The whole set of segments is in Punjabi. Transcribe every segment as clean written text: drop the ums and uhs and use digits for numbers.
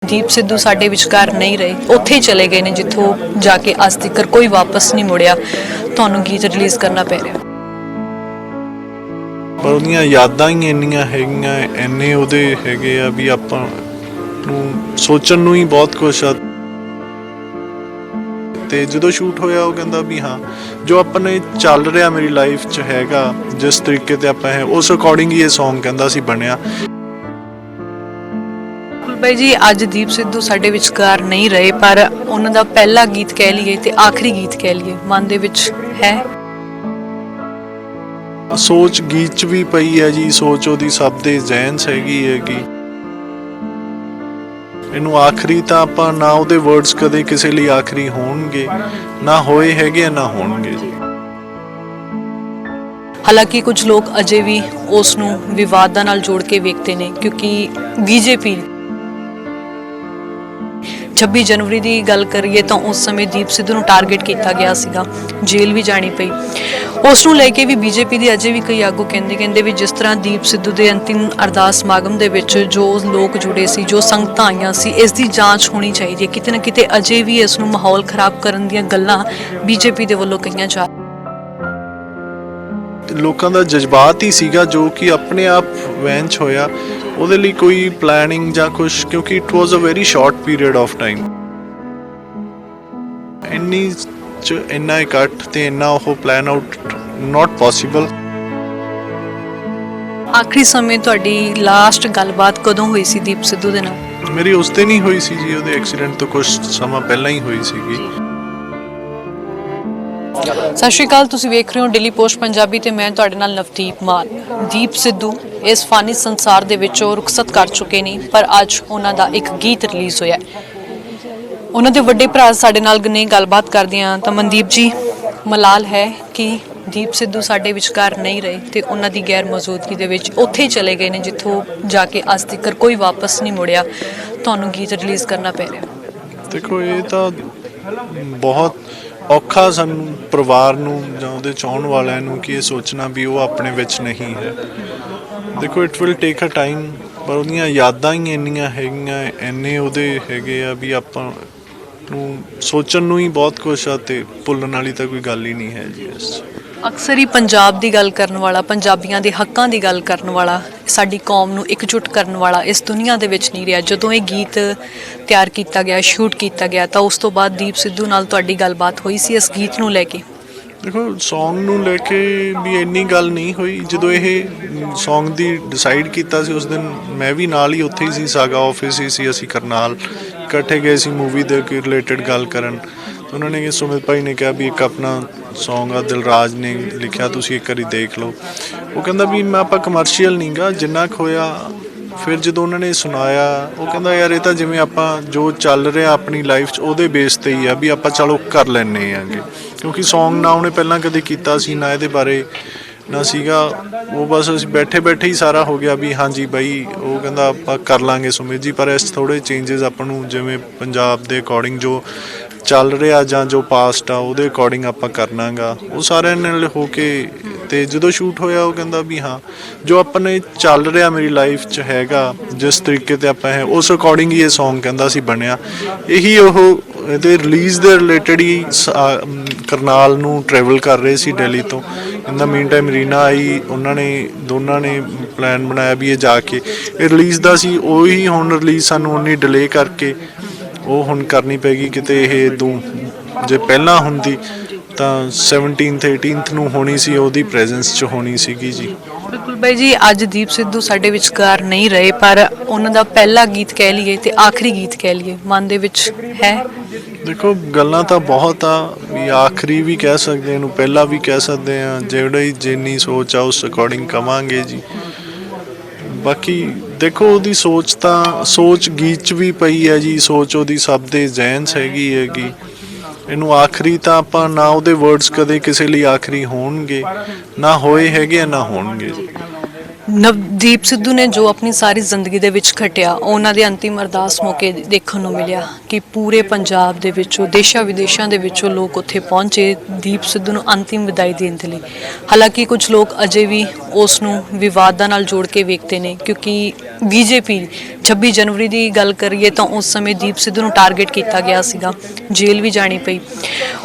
ਦੀਪ ਸਿੱਧੂ ਸਾਡੇ ਵਿਚਕਾਰ ਨਹੀਂ ਰਹੇ, ਉੱਥੇ ਹੀ ਚਲੇ ਗਏ ਨੇ ਜਿੱਥੋਂ ਜਾ ਕੇ ਅੱਜ ਤੱਕ ਕੋਈ ਵਾਪਸ ਨਹੀਂ ਮੁੜਿਆ। ਤੁਹਾਨੂੰ ਗੀਤ ਰਿਲੀਜ਼ ਕਰਨਾ ਪੈ ਰਿਹਾ, ਪਰ ਉਹਦੀਆਂ ਯਾਦਾਂ ਹੀ ਇੰਨੀਆਂ ਹੈਗੀਆਂ, ਇੰਨੇ ਉਹਦੇ ਹੈਗੇ ਆ ਵੀ ਆਪਾਂ ਨੂੰ ਸੋਚਣ ਨੂੰ ਹੀ ਬਹੁਤ ਕੁਛ ਆ। ਤੇ ਜਦੋਂ ਸ਼ੂਟ ਹੋਇਆ ਉਹ ਕਹਿੰਦਾ ਵੀ ਹਾਂ ਜੋ ਆਪਣੇ ਚੱਲ ਰਿਹਾ ਮੇਰੀ ਲਾਈਫ 'ਚ ਹੈਗਾ, ਜਿਸ ਤਰੀਕੇ ਤੇ ਆਪਾਂ ਹੈ ਉਸ ਅਕੋਰਡਿੰਗ ਹੀ ਇਹ ਸੌਂਗ ਕਹਿੰਦਾ ਸੀ ਬਣਿਆ। ਬਾਈ ਜੀ ਅੱਜ ਦੀਪ ਸਿੱਧੂ ਸਾਡੇ ਵਿਚਕਾਰ ਨਹੀਂ ਰਹੇ, ਪਰ ਉਹਨਾਂ ਦਾ ਪਹਿਲਾ ਗੀਤ ਕਹਿ ਲਈਏ ਤੇ ਆਖਰੀ ਗੀਤ ਕਹਿ ਲਈਏ ਮਨ ਦੇ ਵਿੱਚ ਹੈ। ਸੋਚ ਗੀਤ 'ਚ ਵੀ ਪਈ ਹੈ ਜੀ, ਸੋਚ ਉਹਦੀ ਸਭ ਦੇ ਜ਼ਹਿਨ 'ਚ ਹੈਗੀ। ਇਹਨੂੰ ਆਖਰੀ ਤਾਂ ਆਪਾਂ ਨਾ ਉਹਦੇ ਵਰਡਸ ਕਦੇ ਕਿਸੇ ਲਈ ਆਖਰੀ ਹੋਣਗੇ, ਨਾ ਹੋਏ ਹੈਗੇ ਨਾ ਹੋਣਗੇ ਜੀ। ਹਾਲਾਂਕਿ ਕੁਝ ਲੋਕ ਅਜੇ ਵੀ ਉਸ ਨੂੰ ਵਿਵਾਦਾਂ ਨਾਲ ਜੋੜ ਕੇ ਵੇਖਦੇ ਨੇ, ਕਿਉਂਕਿ ਬੀਜੇਪੀ 26 ਜਨਵਰੀ ਦੀ ਗੱਲ ਕਰੀਏ ਤਾਂ ਉਸ ਸਮੇਂ ਦੀਪ ਸਿੱਧੂ ਨੂੰ ਟਾਰਗੇਟ ਕੀਤਾ ਗਿਆ ਸੀਗਾ, ਜੇਲ੍ਹ ਵੀ ਜਾਣੀ ਪਈ। ਉਸ ਨੂੰ ਲੈ ਕੇ ਵੀ ਬੀਜੇਪੀ ਦੇ ਅਜੇ ਵੀ ਕਈ ਆਗੂ ਕਹਿੰਦੇ ਵੀ ਜਿਸ ਤਰ੍ਹਾਂ ਦੀਪ ਸਿੱਧੂ ਦੇ ਅੰਤਿਮ ਅਰਦਾਸ ਸਮਾਗਮ ਦੇ ਵਿੱਚ ਜੋ ਲੋਕ ਜੁੜੇ ਸੀ, ਜੋ ਸੰਗਤਾਂ ਆਈਆਂ ਸੀ, ਇਸ ਦੀ ਜਾਂਚ ਹੋਣੀ ਚਾਹੀਦੀ ਹੈ। ਕਿਤੇ ਨਾ ਕਿਤੇ ਅਜੇ ਵੀ ਇਸ ਨੂੰ ਮਾਹੌਲ ਖਰਾਬ ਕਰਨ ਦੀਆਂ ਗੱਲਾਂ ਬੀਜੇਪੀ ਦੇ ਵੱਲੋਂ ਕਹੀਆਂ ਜਾ ਲੋਕਾਂ ਦਾ ਜਜ਼ਬਾਤ ਹੀ ਸੀਗਾ ਜੋ ਕਿ ਆਪਣੇ ਆਪ ਵੈਂਚ ਹੋਇਆ। ਉਹਦੇ ਲਈ ਕੋਈ ਪਲੈਨਿੰਗ ਜਾਂ ਕੁਛ, ਕਿਉਂਕਿ it was a very short period of time. ਇੰਨਾ ਇਕੱਠ ਤੇ ਇੰਨਾ ਉਹ ਪਲਾਨ ਆਊਟ ਨਾਟ ਪੋਸੀਬਲ। ਆਖਰੀ ਸਮੇਂ ਤੁਹਾਡੀ ਲਾਸਟ ਗੱਲਬਾਤ ਕਦੋਂ ਹੋਈ ਸੀ ਦੀਪ ਸਿੱਧੂ ਦੇ ਨਾਲ? ਮੇਰੀ ਉਸ ਤੇ ਨਹੀਂ ਹੋਈ ਸੀ ਜੀ, ਉਹਦੇ ਐਕਸੀਡੈਂਟ ਤੋਂ ਕੁਝ ਸਮਾਂ ਪਹਿਲਾਂ ਹੀ ਹੋਈ ਸੀਗੀ। ਸਤਿ ਸ਼੍ਰੀ ਅਕਾਲ, ਤੁਸੀਂ ਵੇਖ ਰਹੇ ਹੋ ਡੇਲੀ ਪੋਸਟ ਪੰਜਾਬੀ ਤੇ ਮੈਂ ਤੁਹਾਡੇ ਨਾਲ ਨਵਦੀਪ ਮਾਨ। ਦੀਪ ਸਿੱਧੂ ਇਸ ਫਾਨੀ ਸੰਸਾਰ ਦੇ ਵਿੱਚੋਂ ਰੁਖਸਤ ਕਰ ਚੁੱਕੇ ਨੇ, ਪਰ ਅੱਜ ਉਹਨਾਂ ਦਾ ਇੱਕ ਗੀਤ ਰਿਲੀਜ਼ ਹੋਇਆ। ਉਹਨਾਂ ਦੇ ਵੱਡੇ ਭਰਾ ਸਾਡੇ ਨਾਲ ਨੇ, ਗੱਲਬਾਤ ਕਰਦੇ ਹਾਂ। ਤਾਂ ਮਨਦੀਪ ਜੀ, ਮਲਾਲ ਹੈ ਕਿ ਦੀਪ ਸਿੱਧੂ ਸਾਡੇ ਵਿਚਕਾਰ ਨਹੀਂ ਰਹੇ ਤੇ ਉਹਨਾਂ ਦੀ ਗੈਰ ਮੌਜੂਦਗੀ ਦੇ ਵਿੱਚ ਉੱਥੇ ਹੀ ਚਲੇ ਗਏ ਨੇ ਜਿੱਥੋਂ ਜਾ ਕੇ ਅੱਜ ਤੱਕ ਕੋਈ ਵਾਪਸ ਨਹੀਂ ਮੁੜਿਆ। ਤੁਹਾਨੂੰ ਗੀਤ ਰਿਲੀਜ਼ ਕਰਨਾ ਪੈ ਰਿਹਾ। ਦੇਖੋ ਇਹ ਤਾਂ ਬਹੁਤ ਔਖਾ ਸਾਨੂੰ ਪਰਿਵਾਰ ਨੂੰ ਜਾਂ ਉਹਦੇ ਚਾਹੁਣ ਵਾਲਿਆਂ ਨੂੰ ਕਿ ਇਹ ਸੋਚਣਾ ਵੀ ਉਹ ਆਪਣੇ ਵਿੱਚ ਨਹੀਂ ਹੈ। ਦੇਖੋ it will take a time, ਪਰ ਉਹਦੀਆਂ ਯਾਦਾਂ ਹੀ ਇੰਨੀਆਂ ਹੈਗੀਆਂ, ਇੰਨੇ ਉਹਦੇ ਹੈਗੇ ਆ ਵੀ ਆਪਾਂ ਨੂੰ ਸੋਚਣ ਨੂੰ ਹੀ ਬਹੁਤ ਕੁਛ ਆ ਤੇ ਭੁੱਲਣ ਵਾਲੀ ਤਾਂ ਕੋਈ ਗੱਲ ਹੀ ਨਹੀਂ ਹੈ ਜੀ। ਇਸ ਅਕਸਰ ਹੀ ਪੰਜਾਬ ਦੀ ਗੱਲ ਕਰਨ ਵਾਲਾ, ਪੰਜਾਬੀਆਂ ਦੇ ਹੱਕਾਂ ਦੀ ਗੱਲ ਕਰਨ ਵਾਲਾ, ਸਾਡੀ ਕੌਮ ਨੂੰ ਇਕਜੁੱਟ ਕਰਨ ਵਾਲਾ ਇਸ ਦੁਨੀਆ ਦੇ ਵਿੱਚ ਨਹੀਂ ਰਿਹਾ। ਜਦੋਂ ਇਹ ਗੀਤ ਤਿਆਰ ਕੀਤਾ ਗਿਆ, ਸ਼ੂਟ ਕੀਤਾ ਗਿਆ, ਤਾਂ ਉਸ ਤੋਂ ਬਾਅਦ ਦੀਪ ਸਿੱਧੂ ਨਾਲ ਤੁਹਾਡੀ ਗੱਲਬਾਤ ਹੋਈ ਸੀ ਇਸ ਗੀਤ ਨੂੰ ਲੈ ਕੇ? ਦੇਖੋ ਸੌਂਗ ਨੂੰ ਲੈ ਕੇ ਵੀ ਇੰਨੀ ਗੱਲ ਨਹੀਂ ਹੋਈ। ਜਦੋਂ ਇਹ ਸੌਂਗ ਦੀ ਡਿਸਾਈਡ ਕੀਤਾ ਸੀ ਉਸ ਦਿਨ ਮੈਂ ਵੀ ਨਾਲ ਹੀ ਉੱਥੇ ਹੀ ਸੀ, ਸਾਗਾ ਆਫਿਸ ਹੀ ਸੀ, ਅਸੀਂ ਕਰਨਾਲ ਇਕੱਠੇ ਗਏ ਸੀ ਮੂਵੀ ਦੇ ਰਿਲੇਟਡ ਗੱਲ ਕਰਨ। ਉਹਨਾਂ ਨੇ ਸੁਮਿਤ ਭਾਈ ਨੇ ਕਿਹਾ ਵੀ ਇੱਕ ਆਪਣਾ ਸੌਂਗ ਆ ਦਿਲਰਾਜ ਨੇ ਲਿਖਿਆ, ਤੁਸੀਂ ਇੱਕ ਵਾਰੀ ਦੇਖ ਲਓ। ਉਹ ਕਹਿੰਦਾ ਵੀ ਮੈਂ ਆਪਾਂ ਕਮਰਸ਼ੀਅਲ ਨਹੀਂ ਗਾ, ਜਿੰਨਾ ਕੁ ਹੋਇਆ। ਫਿਰ ਜਦੋਂ ਉਹਨਾਂ ਨੇ ਸੁਣਾਇਆ ਉਹ ਕਹਿੰਦਾ ਯਾਰ ਇਹ ਤਾਂ ਜਿਵੇਂ ਆਪਾਂ ਜੋ ਚੱਲ ਰਿਹਾ ਆਪਣੀ ਲਾਈਫ 'ਚ ਉਹਦੇ ਬੇਸ 'ਤੇ ਹੀ ਆ ਵੀ ਆਪਾਂ ਚਲੋ ਕਰ ਲੈਂਦੇ ਆਂਗੇ, ਕਿਉਂਕਿ ਸੌਂਗ ਨਾ ਉਹਨੇ ਪਹਿਲਾਂ ਕਦੇ ਕੀਤਾ ਸੀ, ਨਾ ਇਹਦੇ ਬਾਰੇ ਨਾ ਸੀਗਾ। ਉਹ ਬਸ ਅਸੀਂ ਬੈਠੇ ਹੀ ਸਾਰਾ ਹੋ ਗਿਆ ਵੀ ਹਾਂਜੀ ਬਾਈ। ਉਹ ਕਹਿੰਦਾ ਆਪਾਂ ਕਰ ਲਾਂਗੇ ਸੁਮਿਤ ਜੀ, ਪਰ ਇਸ ਥੋੜ੍ਹੇ ਚੇਂਜਸ ਆਪਾਂ ਨੂੰ ਜਿਵੇਂ ਪੰਜਾਬ ਦੇ ਅਕੋਰਡਿੰਗ ਜੋ ਚੱਲ ਰਿਹਾ ਜਾਂ ਜੋ ਪਾਸਟ ਆ ਉਹਦੇ ਅਕੋਰਡਿੰਗ ਆਪਾਂ ਕਰਨਾ ਗਾ। ਉਹ ਸਾਰਿਆਂ ਨਾਲ ਹੋ ਕੇ ਤੇ ਜਦੋਂ ਸ਼ੂਟ ਹੋਇਆ ਉਹ ਕਹਿੰਦਾ ਵੀ ਹਾਂ ਜੋ ਆਪਣੇ ਚੱਲ ਰਿਹਾ ਮੇਰੀ ਲਾਈਫ 'ਚ ਹੈਗਾ, ਜਿਸ ਤਰੀਕੇ ਤੇ ਆਪਾਂ ਹੈ ਉਸ ਅਕੋਰਡਿੰਗ ਹੀ ਇਹ ਸੌਂਗ ਕਹਿੰਦਾ ਸੀ ਬਣਿਆ। ਇਹੀ ਉਹ ਇਹਦੇ ਰਿਲੀਜ਼ ਦੇ ਰਿਲੇਟਡ ਹੀ ਕਰਨਾਲ ਨੂੰ ਟਰੈਵਲ ਕਰ ਰਹੇ ਸੀ ਦਿੱਲੀ ਤੋਂ। ਇਨ ਦਾ ਮੀਨ ਟਾਈਮ ਰੀਨਾ ਆਈ, ਉਹਨਾਂ ਨੇ ਦੋਨਾਂ ਨੇ ਪਲਾਨ ਬਣਾਇਆ ਵੀ ਇਹ ਜਾ ਕੇ ਇਹ ਰਿਲੀਜ਼ ਦਾ ਸੀ। ਉਹੀ ਹੁਣ ਰਿਲੀਜ਼ ਸਾਨੂੰ ਉਨੀ ਡਿਲੇ ਕਰਕੇ ਉਹ ਹੁਣ ਕਰਨੀ ਪੈਗੀ। ਕਿਤੇ ਇਹ ਜੇ ਪਹਿਲਾਂ ਹੁੰਦੀ ਤਾਂ 17th 18th ਨੂੰ ਹੋਣੀ ਸੀ, ਉਹਦੀ ਪ੍ਰੈਜ਼ੈਂਸ 'ਚ ਹੋਣੀ ਸੀਗੀ ਜੀ। ਬਿਲਕੁਲ ਬਾਈ ਜੀ, ਅੱਜ ਦੀਪ ਸਿੱਧੂ ਸਾਡੇ ਵਿਚਕਾਰ ਨਹੀਂ ਰਹੇ, ਪਰ ਉਹਨਾਂ ਦਾ ਪਹਿਲਾ ਗੀਤ ਕਹਿ ਲਈਏ ਤੇ ਆਖਰੀ ਗੀਤ ਕਹਿ ਲਈਏ ਮਨ ਦੇ ਵਿੱਚ ਹੈ। ਦੇਖੋ ਗੱਲਾਂ ਤਾਂ ਬਹੁਤ ਆ, ਵੀ ਆਖਰੀ ਵੀ ਕਹਿ ਸਕਦੇ ਇਹਨੂੰ, ਪਹਿਲਾਂ ਵੀ ਕਹਿ ਸਕਦੇ ਹਾਂ। ਜਿਹੜੀ ਜਿੰਨੀ ਸੋਚ ਆ ਉਸ ਅਕੋਰਡਿੰਗ ਕਵਾਂਗੇ ਜੀ। ਬਾਕੀ ਦੇਖੋ ਉਹਦੀ ਸੋਚ ਗੀਤ 'ਚ ਵੀ ਪਈ ਹੈ ਜੀ, ਸੋਚ ਉਹਦੀ ਸਭ ਦੇ ਜ਼ਹਿਨ 'ਚ ਹੈਗੀ। ਇਹਨੂੰ ਆਖਰੀ ਤਾਂ ਆਪਾਂ ਨਾ ਉਹਦੇ ਵਰਡਸ ਕਦੇ ਕਿਸੇ ਲਈ ਆਖਰੀ ਹੋਣਗੇ, ਨਾ ਹੋਏ ਹੈਗੇ ਨਾ ਹੋਣਗੇ ਜੀ। ਨਵਦੀਪ ਸਿੱਧੂ ਨੇ ਜੋ ਆਪਣੀ ਸਾਰੀ ਜ਼ਿੰਦਗੀ ਦੇ ਵਿੱਚ ਖਟਿਆ, ਉਹਨਾਂ ਦੇ ਅੰਤਿਮ ਅਰਦਾਸ ਮੌਕੇ ਦੇਖਣ ਨੂੰ ਮਿਲਿਆ ਕਿ ਪੂਰੇ ਪੰਜਾਬ ਦੇ ਵਿੱਚੋਂ, ਦੇਸ਼ਾਂ ਵਿਦੇਸ਼ਾਂ ਦੇ ਵਿੱਚੋਂ ਲੋਕ ਉੱਥੇ ਪਹੁੰਚੇ ਦੀਪ ਸਿੱਧੂ ਨੂੰ ਅੰਤਿਮ ਵਿਦਾਈ ਦੇਣ ਦੇ ਲਈ। ਹਾਲਾਂਕਿ ਕੁਝ ਲੋਕ ਅਜੇ ਵੀ ਉਸ ਨੂੰ ਵਿਵਾਦਾਂ ਨਾਲ ਜੋੜ ਕੇ ਵੇਖਦੇ ਨੇ, ਕਿਉਂਕਿ ਬੀਜੇਪੀ 26 ਜਨਵਰੀ ਦੀ ਗੱਲ ਕਰੀਏ ਤਾਂ ਉਸ ਸਮੇਂ ਦੀਪ ਸਿੱਧੂ ਨੂੰ ਟਾਰਗੇਟ ਕੀਤਾ ਗਿਆ ਸੀਗਾ, ਜੇਲ੍ਹ ਵੀ ਜਾਣੀ ਪਈ।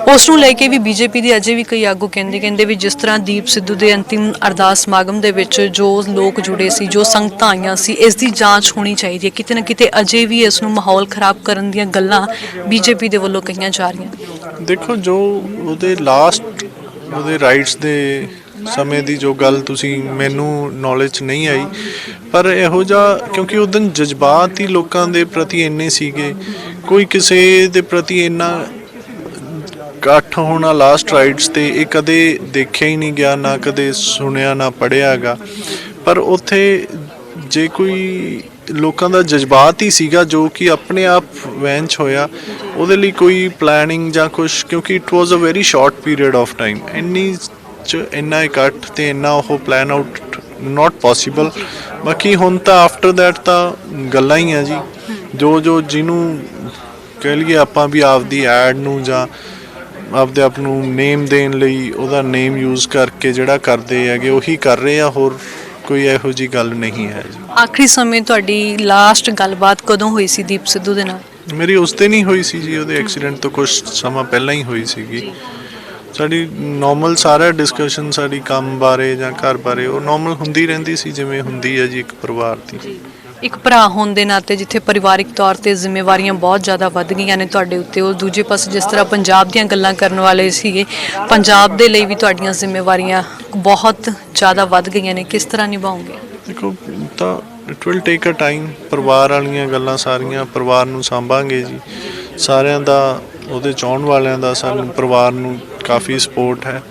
ਉਸ ਨੂੰ ਲੈ ਕੇ ਵੀ ਬੀਜੇਪੀ ਦੇ ਅਜੇ ਵੀ ਕਈ ਆਗੂ ਕਹਿੰਦੇ ਵੀ ਜਿਸ ਤਰ੍ਹਾਂ ਦੀਪ ਸਿੱਧੂ ਦੇ ਅੰਤਿਮ ਅਰਦਾਸ ਸਮਾਗਮ ਦੇ ਵਿੱਚ ਜੋ ਲੋਕ ਜੁੜੇ ਸੀ, ਜੋ ਸੰਗਤਾਂ ਆਈਆਂ ਸੀ, ਇਸ ਦੀ ਜਾਂਚ ਹੋਣੀ ਚਾਹੀਦੀ ਹੈ। ਕਿਤੇ ਨਾ ਕਿਤੇ ਅਜੇ ਵੀ ਇਸ ਨੂੰ ਮਾਹੌਲ ਖਰਾਬ ਕਰਨ ਦੀਆਂ ਗੱਲਾਂ ਬੀਜੇਪੀ ਦੇ ਵੱਲੋਂ ਕਹੀਆਂ ਜਾ ਰਹੀਆਂ। ਦੇਖੋ, ਜੋ ਉਹਦੇ ਲਾਸਟ ਉਹਦੇ ਰਾਈਟਸ ਦੇ ਸਮੇਂ ਦੀ ਜੋ ਗੱਲ ਤੁਸੀਂ, ਮੈਨੂੰ ਨੌਲੇਜ ਨਹੀਂ ਆਈ, ਪਰ ਇਹੋ ਜਿਹਾ ਕਿਉਂਕਿ ਉਸ ਦਿਨ ਜਜ਼ਬਾਤ ਹੀ ਲੋਕਾਂ ਦੇ ਪ੍ਰਤੀ ਇੰਨੇ ਸੀਗੇ, ਕੋਈ ਕਿਸੇ ਦੇ ਪ੍ਰਤੀ ਇੰਨਾ ਇਕੱਠ ਹੋਣਾ ਲਾਸਟ ਰਾਈਟਸ ਤੇ ਇਹ ਕਦੇ ਦੇਖਿਆ ਹੀ ਨਹੀਂ ਗਿਆ, ਨਾ ਕਦੇ ਸੁਣਿਆ ਨਾ ਪੜ੍ਹਿਆ ਹੈਗਾ। ਪਰ ਉੱਥੇ ਜੇ ਕੋਈ ਲੋਕਾਂ ਦਾ ਜਜ਼ਬਾਤ ਹੀ ਸੀਗਾ ਜੋ ਕਿ ਆਪਣੇ ਆਪ ਵੈਂਚ ਹੋਇਆ, ਉਹਦੇ ਲਈ ਕੋਈ ਪਲੈਨਿੰਗ ਜਾਂ ਕੁਛ, ਕਿਉਂਕਿ it was a very short period of time, ਇੰਨਾ ਇਕੱਠ ਤੇ ਇੰਨਾ ਉਹ ਪਲਾਨ ਆਊਟ ਨਾਟ ਪੋਸੀਬਲ। ਬਾਕੀ ਹੁਣ ਤਾਂ ਆਫਟਰ ਦੈਟ ਤਾਂ ਗੱਲਾਂ ਹੀ ਆ ਜੀ, ਜੋ ਜਿਹਨੂੰ ਕਹਿ ਲਈਏ ਆਪਾਂ ਵੀ ਆਪਦੀ ਐਡ ਨੂੰ ਜਾਂ ਆਪਦੇ ਆਪ ਨੂੰ ਨੇਮ ਦੇਣ ਲਈ ਉਹਦਾ ਨੇਮ ਯੂਜ਼ ਕਰਕੇ ਜਿਹੜਾ ਕਰਦੇ ਹੈਗੇ ਉਹੀ ਕਰ ਰਹੇ ਆ, ਹੋਰ ਕੋਈ ਇਹੋ ਜਿਹੀ ਗੱਲ ਨਹੀਂ ਹੈ ਜੀ। ਆਖਰੀ ਸਮੇਂ ਤੁਹਾਡੀ ਲਾਸਟ ਗੱਲਬਾਤ ਕਦੋਂ ਹੋਈ ਸੀ ਦੀਪ ਸਿੱਧੂ ਦੇ ਨਾਲ? ਮੇਰੀ ਉਸ ਦਿਨ ਹੀ ਹੋਈ ਸੀ ਜੀ, ਉਹਦੇ ਐਕਸੀਡੈਂਟ ਤੋਂ ਕੁਝ ਸਮਾਂ ਪਹਿਲਾਂ ਹੀ ਹੋਈ ਸੀਗੀ। ਸਾਡੀ ਨੋਰਮਲ ਸਾਰਾ ਡਿਸਕਸ਼ਨ ਸਾਡੀ ਕੰਮ ਬਾਰੇ ਜਾਂ ਘਰ ਬਾਰੇ ਉਹ ਨੋਰਮਲ ਹੁੰਦੀ ਰਹਿੰਦੀ ਸੀ, ਜਿਵੇਂ ਹੁੰਦੀ ਹੈ ਜੀ ਇੱਕ ਪਰਿਵਾਰ ਦੀ। ਇੱਕ ਭਰਾ ਹੋਣ ਦੇ ਨਾਤੇ ਜਿੱਥੇ ਪਰਿਵਾਰਿਕ ਤੌਰ ਤੇ ਜ਼ਿੰਮੇਵਾਰੀਆਂ ਬਹੁਤ ਜ਼ਿਆਦਾ ਵੱਧ ਗਈਆਂ ਨੇ ਤੁਹਾਡੇ ਉੱਤੇ, ਉਹ ਦੂਜੇ ਪਾਸੇ ਜਿਸ ਤਰ੍ਹਾਂ ਪੰਜਾਬ ਦੀਆਂ ਗੱਲਾਂ ਕਰਨ ਵਾਲੇ ਸੀਗੇ, ਪੰਜਾਬ ਦੇ ਲਈ ਵੀ ਤੁਹਾਡੀਆਂ ਜ਼ਿੰਮੇਵਾਰੀਆਂ ਬਹੁਤ ਜ਼ਿਆਦਾ ਵੱਧ ਗਈਆਂ ਨੇ, ਕਿਸ ਤਰ੍ਹਾਂ ਨਿਭਾਓਗੇ? ਦੇਖੋ, ਤਾਂ it will take a time. ਪਰਿਵਾਰ ਵਾਲੀਆਂ ਗੱਲਾਂ ਸਾਰੀਆਂ ਪਰਿਵਾਰ ਨੂੰ ਸਾਂਭਾਂਗੇ ਜੀ, ਸਾਰਿਆਂ ਦਾ, ਉਹਦੇ ਚਾਹੁਣ ਵਾਲਿਆਂ ਦਾ, ਸਾਨੂੰ ਪਰਿਵਾਰ ਨੂੰ ਕਾਫੀ ਸਪੋਰਟ ਹੈ।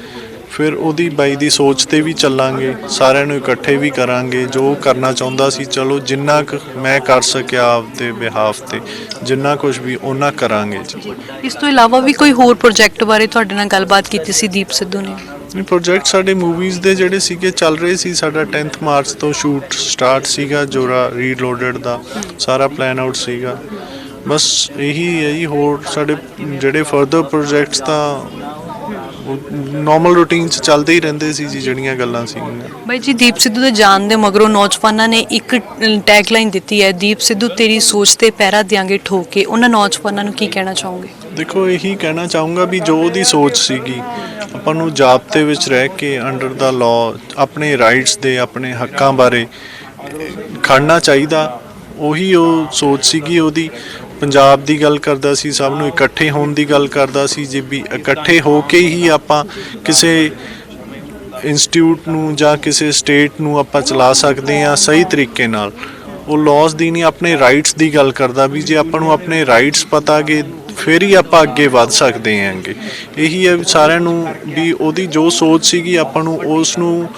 ਫਿਰ ਉਹਦੀ ਬਾਈ ਦੀ ਸੋਚ ਤੇ ਵੀ ਚੱਲਾਂਗੇ, ਸਾਰਿਆਂ ਨੂੰ ਇਕੱਠੇ ਵੀ ਕਰਾਂਗੇ। ਜੋ ਕਰਨਾ ਚਾਹੁੰਦਾ ਸੀ, ਚਲੋ ਜਿੰਨਾ ਕੁ ਮੈਂ ਕਰ ਸਕਿਆ ਆਪਦੇ ਬਿਹਾਫ ਤੇ, ਜਿੰਨਾ ਕੁਝ ਵੀ ਉਹਨਾਂ ਕਰਾਂਗੇ ਜੀ। ਇਸ ਤੋਂ ਇਲਾਵਾ ਵੀ ਕੋਈ ਹੋਰ ਪ੍ਰੋਜੈਕਟ ਬਾਰੇ ਤੁਹਾਡੇ ਨਾਲ ਗੱਲਬਾਤ ਕੀਤੀ ਸੀ ਦੀਪ ਸਿੱਧੂ ਨੇ? ਪ੍ਰੋਜੈਕਟ ਸਾਡੇ ਮੂਵੀਜ਼ ਦੇ ਜਿਹੜੇ ਸੀਗੇ ਚੱਲ ਰਹੇ ਸੀ। ਸਾਡਾ 10 ਮਾਰਚ ਤੋਂ ਸ਼ੂਟ ਸਟਾਰਟ ਸੀਗਾ, ਜੋਰਾ ਰੀਲੋਡਡ ਦਾ ਸਾਰਾ ਪਲਾਨ ਆਊਟ ਸੀਗਾ। ਬਸ ਇਹੀ ਹੈ ਜੀ, ਹੋਰ ਸਾਡੇ ਜਿਹੜੇ ਫਰਦਰ ਪ੍ਰੋਜੈਕਟਸ ਤਾਂ ਨੋਰਮਲ ਰੂਟੀਨ 'ਚ ਚੱਲਦੇ ਹੀ ਰਹਿੰਦੇ ਸੀ ਜੀ, ਜਿਹੜੀਆਂ ਗੱਲਾਂ ਸੀਗੀਆਂ। ਬਾਈ ਜੀ, ਦੀਪ ਸਿੱਧੂ ਦੇ ਜਾਣ ਦੇ ਮਗਰੋਂ ਨੌਜਵਾਨਾਂ ਨੇ ਇੱਕ ਟੈਗਲਾਈਨ ਦਿੱਤੀ ਹੈ, ਦੀਪ ਸਿੱਧੂ ਤੇਰੀ ਸੋਚ ਤੇ ਪਹਿਰਾ ਦਿਆਂਗੇ ਠੋਕ ਕੇ। ਉਹਨਾਂ ਨੌਜਵਾਨਾਂ ਨੂੰ ਕੀ ਕਹਿਣਾ ਚਾਹੋਗੇ? ਦੇਖੋ, ਇਹੀ ਕਹਿਣਾ ਚਾਹੂੰਗਾ ਵੀ ਜੋ ਉਹਦੀ ਸੋਚ ਸੀਗੀ, ਆਪਾਂ ਨੂੰ ਜ਼ਾਬਤੇ ਵਿੱਚ ਰਹਿ ਕੇ ਅੰਡਰ ਦਾ ਲਾਅ ਆਪਣੇ ਰਾਈਟਸ ਦੇ, ਆਪਣੇ ਹੱਕਾਂ ਬਾਰੇ ਖੜਨਾ ਚਾਹੀਦਾ। ਉਹੀ ਉਹ ਸੋਚ ਸੀਗੀ ਉਹਦੀ। ਪੰਜਾਬ ਦੀ ਗੱਲ ਕਰਦਾ ਸੀ, ਸਭ ਨੂੰ ਇਕੱਠੇ ਹੋਣ ਦੀ ਗੱਲ ਕਰਦਾ ਸੀ। ਜੇ ਵੀ ਇਕੱਠੇ ਹੋ ਕੇ ਹੀ ਆਪਾਂ ਕਿਸੇ ਇੰਸਟੀਚਿਊਟ ਨੂੰ ਜਾਂ ਕਿਸੇ ਸਟੇਟ ਨੂੰ ਆਪਾਂ ਚਲਾ ਸਕਦੇ ਹਾਂ ਸਹੀ ਤਰੀਕੇ ਨਾਲ। ਉਹ ਲਾਜ਼ ਦੀ ਨਹੀਂ, ਆਪਣੇ ਰਾਈਟਸ ਦੀ ਗੱਲ ਕਰਦਾ ਵੀ ਜੇ ਆਪਾਂ ਨੂੰ ਆਪਣੇ ਰਾਈਟਸ ਪਤਾ ਗੇ ਫਿਰ ਹੀ ਆਪਾਂ ਅੱਗੇ ਵੱਧ ਸਕਦੇ ਹਾਂਗੇ। ਇਹੀ ਹੈ ਸਾਰਿਆਂ ਨੂੰ ਵੀ ਉਹਦੀ ਜੋ ਸੋਚ ਸੀਗੀ, ਆਪਾਂ ਨੂੰ ਉਸ ਨੂੰ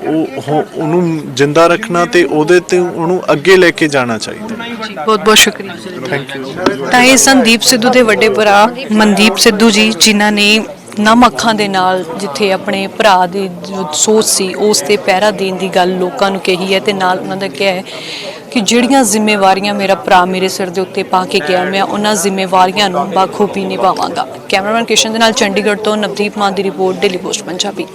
ਉਹਨੂੰ ਜਿੰਦਾ ਰੱਖਣਾ ਤੇ ਉਹਦੇ ਤੇ ਉਹਨੂੰ ਅੱਗੇ ਲੈ ਕੇ ਜਾਣਾ ਚਾਹੀਦਾ। ਬਹੁਤ ਬਹੁਤ ਸ਼ੁਕਰੀਆ। Thank you. ਤਾਂ ਇਹ ਸੰਦੀਪ ਸਿੱਧੂ ਦੇ ਵੱਡੇ ਭਰਾ ਮਨਦੀਪ ਸਿੱਧੂ ਜੀ, ਜਿਨ੍ਹਾਂ ਨੇ ਨਮ ਅੱਖਾਂ ਦੇ ਨਾਲ ਜਿੱਥੇ ਆਪਣੇ ਭਰਾ ਦੀ ਜੋ ਸੋਚ ਸੀ ਉਸ ਤੇ ਪਹਿਰਾ ਦੇਣ ਦੀ ਗੱਲ ਲੋਕਾਂ ਨੂੰ ਕਹੀ ਹੈ, ਤੇ ਨਾਲ ਉਹਨਾਂ ਦਾ ਕਿਹਾ ਹੈ ਕਿ ਜਿਹੜੀਆਂ ਜ਼ਿੰਮੇਵਾਰੀਆਂ ਮੇਰਾ ਭਰਾ ਮੇਰੇ ਸਿਰ ਦੇ ਉੱਤੇ ਪਾ ਕੇ ਗਿਆ, ਮੈਂ ਉਹਨਾਂ ਜ਼ਿੰਮੇਵਾਰੀਆਂ ਨੂੰ ਬਾਖੂਬੀ ਨਿਭਾਵਾਂਗਾ। ਕੈਮਰਾਮੈਨ ਕਿਸ਼ਨ ਦੇ ਨਾਲ ਚੰਡੀਗੜ੍ਹ ਤੋਂ ਨਵਦੀਪ ਮਾਨ ਦੀ ਰਿਪੋਰਟ, ਡੇਲੀ ਪੋਸਟ ਪੰਜਾਬੀ।